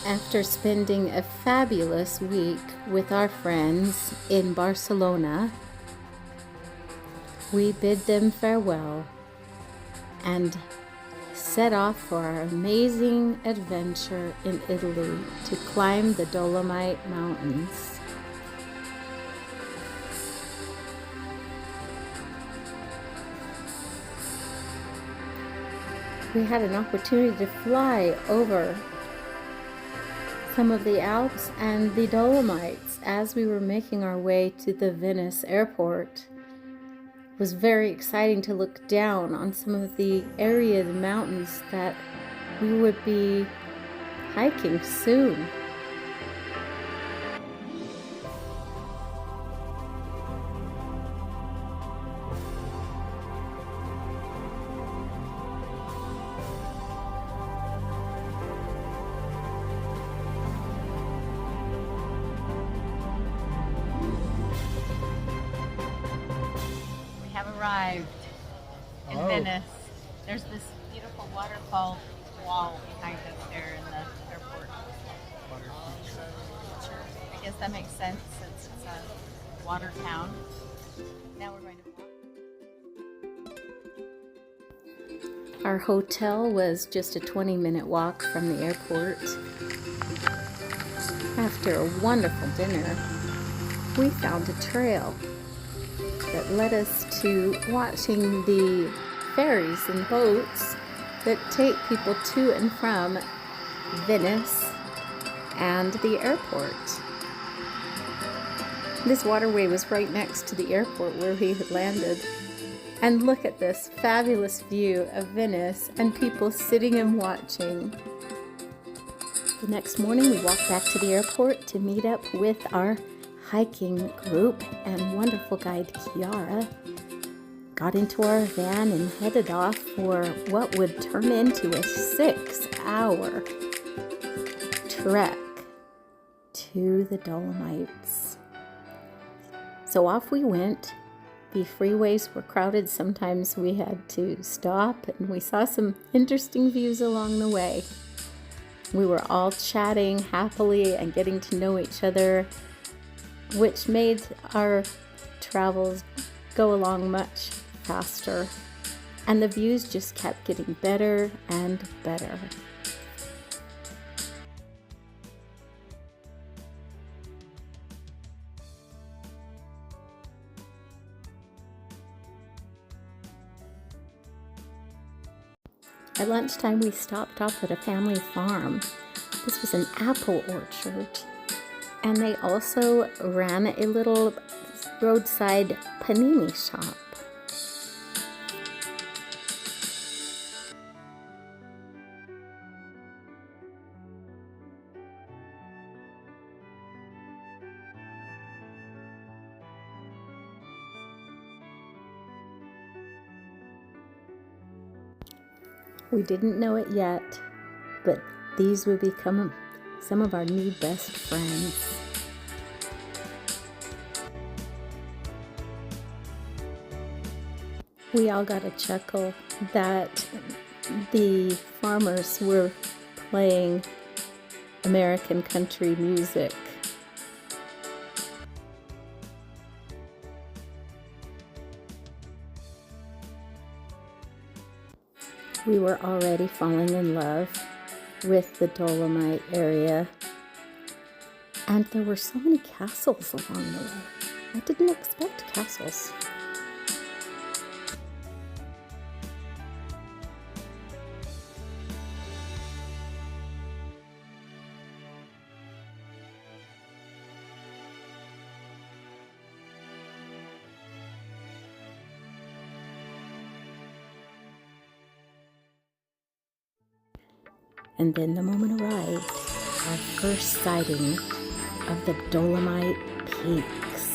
After spending a fabulous week with our friends in Barcelona, we bid them farewell and set off for our amazing adventure in Italy to climb the Dolomite Mountains. We had an opportunity to fly over some of the Alps and the Dolomites as we were making our way to the Venice airport. It was very exciting to look down on some of the area of the mountains that we would be hiking soon. Arrived in Venice. There's this beautiful waterfall wall behind us there in the airport. I guess that makes sense since it's a water town. Now we're going to walk. Our hotel was just a 20-minute walk from the airport. After a wonderful dinner, we found a trail that led us to watching the ferries and boats that take people to and from Venice and the airport. This waterway was right next to the airport where we had landed. And look at this fabulous view of Venice and people sitting and watching. The next morning we walked back to the airport to meet up with our hiking group and wonderful guide Kiara. Got into our van and headed off for what would turn into a 6-hour trek to the Dolomites. So off we went. The freeways were crowded. Sometimes we had to stop, and we saw some interesting views along the way. We were all chatting happily and getting to know each other, which made our travels go along much faster, and the views just kept getting better and better. At lunchtime, we stopped off at a family farm. This was an apple orchard. And they also ran a little roadside panini shop. We didn't know it yet, but these would become some of our new best friends. We all got a chuckle that the farmers were playing American country music. We were already falling in love with the Dolomite area, and there were so many castles along the way. I didn't expect castles. And then the moment arrived, our first sighting of the Dolomite Peaks.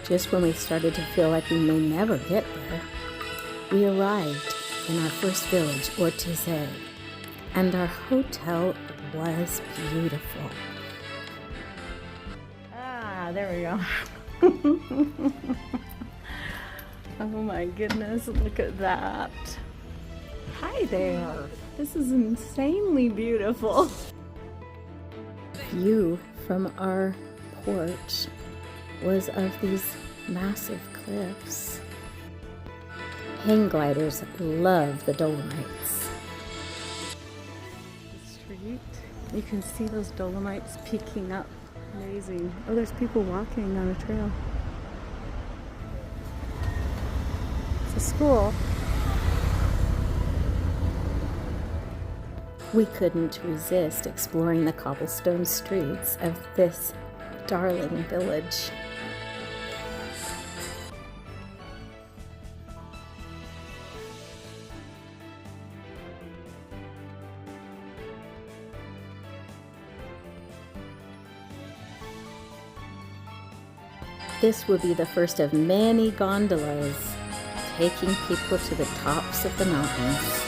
Just when we started to feel like we may never get there, we arrived in our first village, Ortesei, and our hotel was beautiful. Ah, there we go. Oh my goodness, look at that. Hi there. This is insanely beautiful. View from our porch was of these massive cliffs. Hang gliders love the Dolomites. The street, you can see those Dolomites peeking up. Amazing. Oh, there's people walking on a trail. It's a school. We couldn't resist exploring the cobblestone streets of this darling village. This will be the first of many gondolas taking people to the tops of the mountains.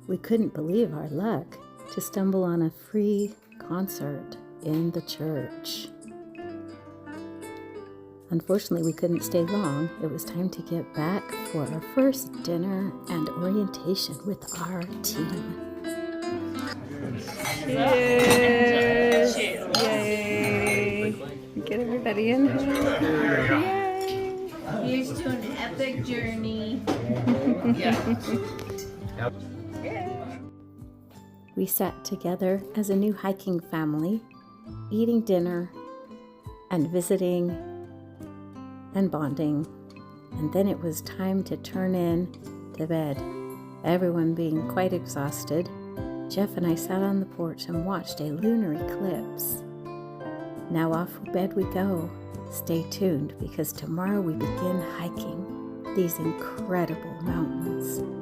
We couldn't believe our luck to stumble on a free concert in the church. Unfortunately, we couldn't stay long. It was time to get back for our first dinner and orientation with our team. Cheers! Yay! Get everybody in here. Yay! Here's to an epic journey. We sat together as a new hiking family, eating dinner and visiting and bonding. And then it was time to turn in to bed. Everyone being quite exhausted, Jeff and I sat on the porch and watched a lunar eclipse. Now off to bed we go. Stay tuned because tomorrow we begin hiking these incredible mountains.